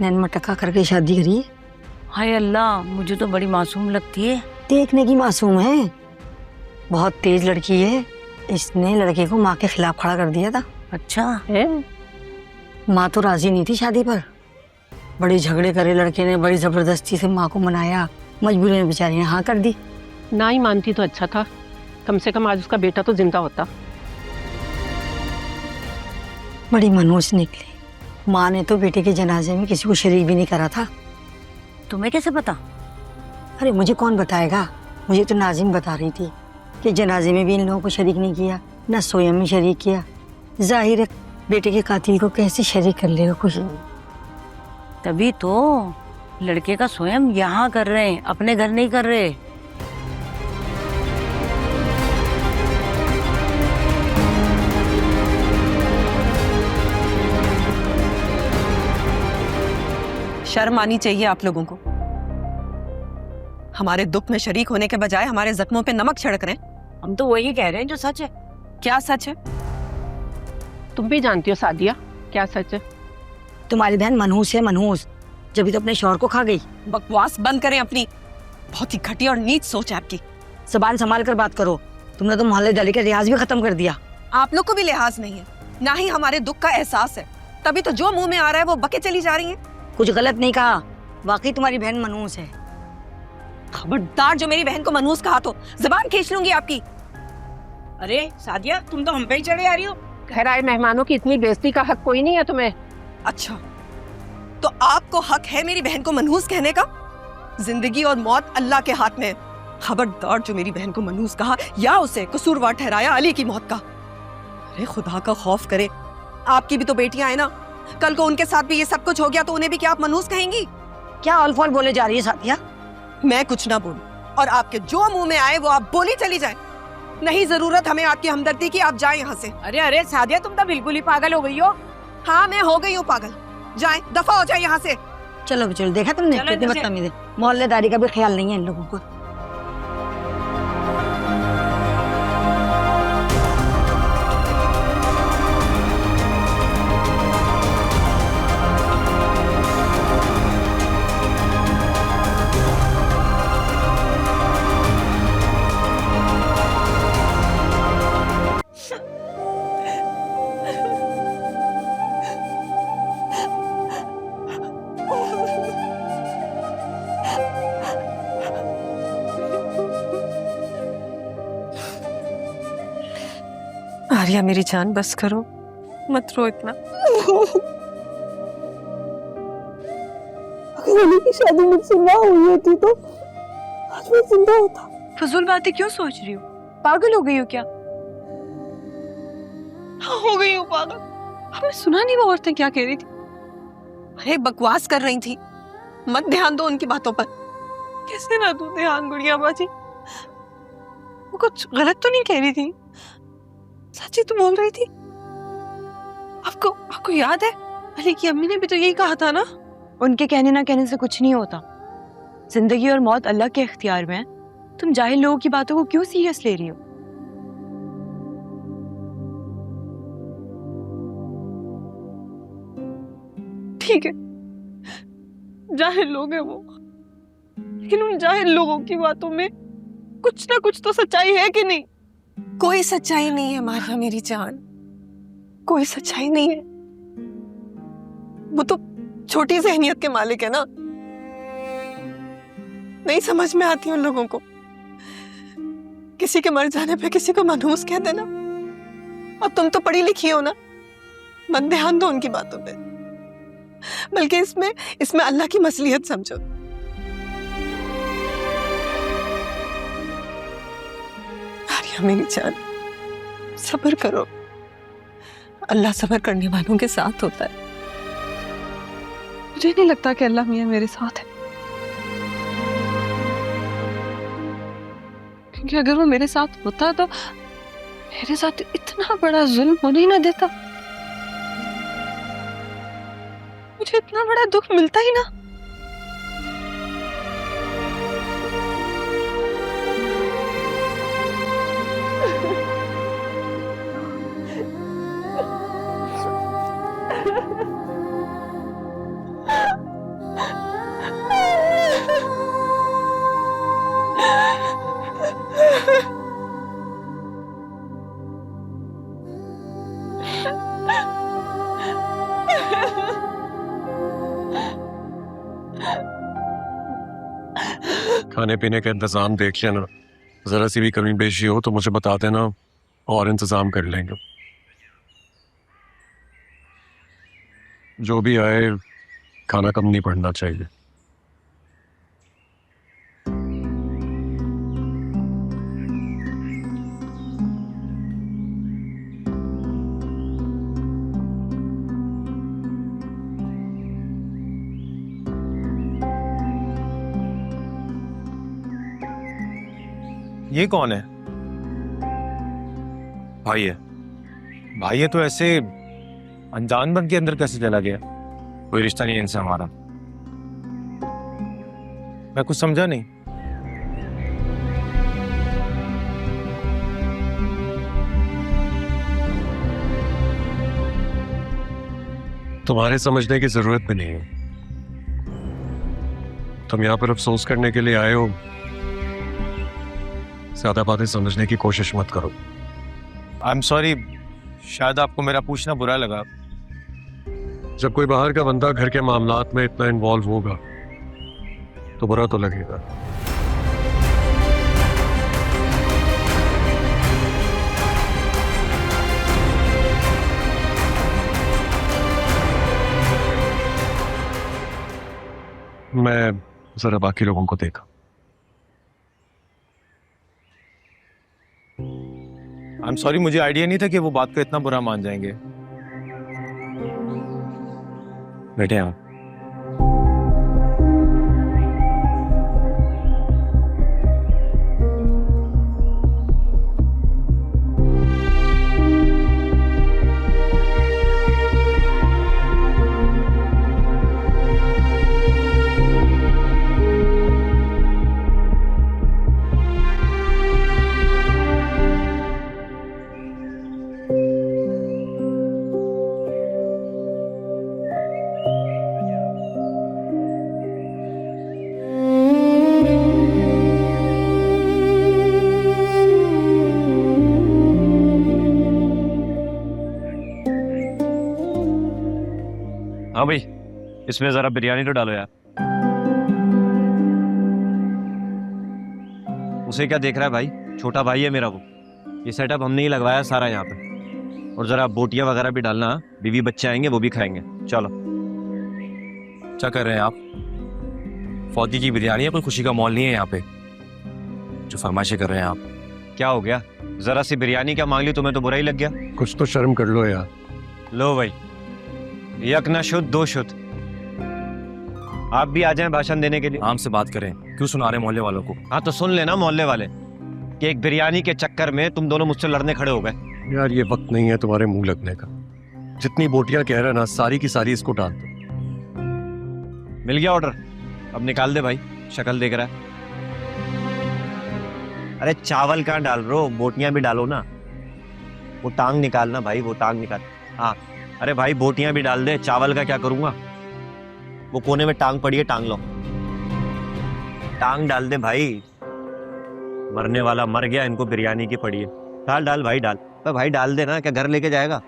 नैन मटका करके शादी करी है। हाय अल्लाह, मुझे तो बड़ी मासूम लगती है। देखने की मासूम है, बहुत तेज लड़की है। इसने लड़के को माँ के खिलाफ खड़ा कर दिया था। अच्छा है? माँ तो राजी नहीं थी शादी पर, बड़े झगड़े करे लड़के ने, बड़ी जबरदस्ती से माँ को मनाया, मजबूरी में बेचारी ने हाँ कर दी। ना ही मानती तो अच्छा था, कम से कम आज उसका बेटा तो जिंदा होता। बड़ी मनहूस निकली। माँ ने तो बेटे के जनाजे में किसी को शरीक भी नहीं करा था। तुम्हें कैसे पता? अरे मुझे कौन बताएगा, मुझे तो नाजिम बता रही थी कि जनाजे में भी इन लोगों को शरीक नहीं किया, न सोयम में शरीक किया। जाहिर है बेटे के कातिल को कैसे शरीक कर लेगा कुछ। तभी तो लड़के का स्वयं यहाँ कर रहे हैं, अपने घर नहीं कर रहे। शर्म आनी चाहिए आप लोगों को। हमारे दुख में शरीक होने के बजाय हमारे जख्मों पे नमक छिड़क रहे हैं। हम तो वही कह रहे हैं जो सच है। क्या सच है? तुम भी जानती हो सादिया, क्या सच है? तुम्हारी बहन मनहूस है, मनहूस, जब तो अपने शौहर को खा गई। बकवास बंद करें अपनी, बहुत ही घटिया और नीच सोच है आपकी। जबान संभाल कर बात करो, तुमने तो मोहल्ले दाली का रियाज भी खत्म कर दिया। आप लोग को भी लिहाज नहीं है, ना ही हमारे दुख का एहसास है। तभी तो जो मुंह में आ रहा है वो बके चली जा रही हैं। कुछ गलत नहीं कहा, वाकई तुम्हारी बहन मनहूस है। खबरदार जो मेरी बहन को मनहूस कहा तो जबान खींच लूंगी आपकी। अरे सादिया, तुम तो हम पे ही चढ़े आ रही हो। घर आए मेहमानों की इतनी बेइज्जती का हक कोई नहीं है तुम्हें। अच्छा, तो आपको हक है मेरी बहन को मनहूस कहने का? जिंदगी और मौत अल्लाह के हाथ में है। खबरदार जो मेरी बहन को मनहूस कहा या उसे कसूरवार ठहराया अली की मौत का। अरे खुदा का खौफ करे, आपकी भी तो बेटियां हैं ना। कल को उनके साथ भी ये सब कुछ हो गया तो उन्हें भी क्या आप मनहूस कहेंगी? क्या ऑल बोले जा रही है साथिया? मैं कुछ ना बोलूं और आपके जो मुंह में आए वो आप बोली चली जाए। नहीं जरूरत हमें आपकी हमदर्दी की, आप जाएं यहाँ से। अरे अरे सादिया, तुम तो बिल्कुल ही पागल हो गई हो। हाँ मैं हो गई हूँ पागल, जाएं, दफा हो जाए यहाँ से। चलो चलो, देखा तुमने चलो कितनी इधर से। बदतमीज है। मोहल्लेदारी का भी ख्याल नहीं है इन लोगों को। आर्या मेरी जान, बस करो, मत रो इतना। अगर अली की शादी मुझसे ना हुई होती तो आज मैं जिंदा होता। फजूल बातें क्यों सोच रही हो? पागल हो गई हो क्या? हाँ हो गई हूँ पागल। हमने सुना नहीं वो औरतें क्या कह रही थी? अरे बकवास कर रही थी, मत ध्यान दो उनकी बातों पर। कैसे ना तू ध्यान, गुड़िया बाजी? वो कुछ गलत तो नहीं कह रही थी? सच्ची तो बोल रही थी। आपको आपको याद है अली की अम्मी ने भी तो यही कहा था ना? उनके कहने ना कहने से कुछ नहीं होता। जिंदगी और मौत अल्लाह के इख्तियार में है। तुम जाहिल लोगों की बातों को क्यों सीरियस ले रही हो? ठीक है, जाहिल लोग हैं वो, लेकिन उन जाहिल लोगों की बातों में कुछ ना कुछ तो सच्चाई है कि नहीं? कोई सच्चाई नहीं है मारिया मेरी जान, कोई सच्चाई नहीं है। वो तो छोटी जहनियत के मालिक है ना, नहीं समझ में आती उन लोगों को। किसी के मर जाने पे किसी को मनहूस कह देना। अब तुम तो पढ़ी लिखी हो ना, मत ध्यान दो उनकी बातों पे, बल्कि इसमें अल्लाह की मसलियत समझो। आर्या मेरी जान, सब्र करो, अल्लाह सब्र करने वालों के साथ होता है। मुझे नहीं लगता कि अल्लाह मियां मेरे साथ है, क्योंकि अगर वो मेरे साथ होता तो मेरे साथ इतना बड़ा जुल्म होने ही ना देता, मुझे इतना बड़ा दुख मिलता ही ना। खाने पीने का इंतजाम देख लेना, जरा सी भी कमी पेशी हो तो मुझे बता देना और इंतजाम कर लेंगे। जो भी आए खाना कम नहीं पड़ना चाहिए। ये कौन है? भाई है। भाई है तो ऐसे अनजान बन के अंदर कैसे चला गया? कोई रिश्ता नहीं है इनसे हमारा। मैं कुछ समझा नहीं। तुम्हारे समझने की जरूरत भी नहीं है। तुम यहाँ पर अफसोस करने के लिए आए हो, ज्यादा बातें समझने की कोशिश मत करो। आई एम सॉरी, शायद आपको मेरा पूछना बुरा लगा। जब कोई बाहर का बंदा घर के मामलात में इतना इन्वॉल्व होगा तो बुरा तो लगेगा। मैं जरा बाकी लोगों को देखा। आई एम सॉरी, मुझे आइडिया नहीं था कि वो बात को इतना बुरा मान जाएंगे। बैठे आप। हाँ भाई, इसमें जरा बिरयानी तो डालो यार। उसे क्या देख रहा है भाई, छोटा भाई है मेरा वो। ये सेटअप हमने ही लगवाया सारा यहाँ पे। और जरा बोटियां वगैरह भी डालना, बीवी बच्चे आएंगे वो भी खाएंगे। चलो। क्या कर रहे हैं आप? फौजी की बिरयानी है, कोई खुशी का माहौल नहीं है यहाँ पे। जो फरमाइशें कर रहे हैं आप। क्या हो गया, जरा सी बिरयानी क्या मांग ली, तुम्हें तो बुरा ही लग गया। कुछ तो शर्म कर लो यार। लो भाई, एक न शुद्ध दो शुद्ध। आप भी आ जाएं भाषण देने के लिए। आराम से बात करें, क्यों सुना रहे मोहल्ले वालों को? हाँ तो सुन लेना मोहल्ले वाले कि एक बिरयानी के चक्कर में तुम दोनों मुझसे लड़ने खड़े हो गए। यार ये वक्त नहीं है तुम्हारे मुंह लगने का। जितनी बोटियां कह रहे हैं ना, सारी की सारी इसको डाल दो। मिल गया ऑर्डर, अब निकाल दे भाई, शक्ल देख रहा है। अरे चावल कहाँ डाल रहे हो, बोटियां भी डालो ना। वो टांग निकालना भाई, वो टांग निकाल। हाँ अरे भाई बोटियां भी डाल दे, चावल का क्या करूंगा। वो कोने में टांग पड़ी है, टांग लो, टांग डाल दे भाई। मरने वाला मर गया, इनको बिरयानी की पड़ी है। डाल डाल भाई डाल। तो भाई डाल दे ना, क्या घर लेके जाएगा।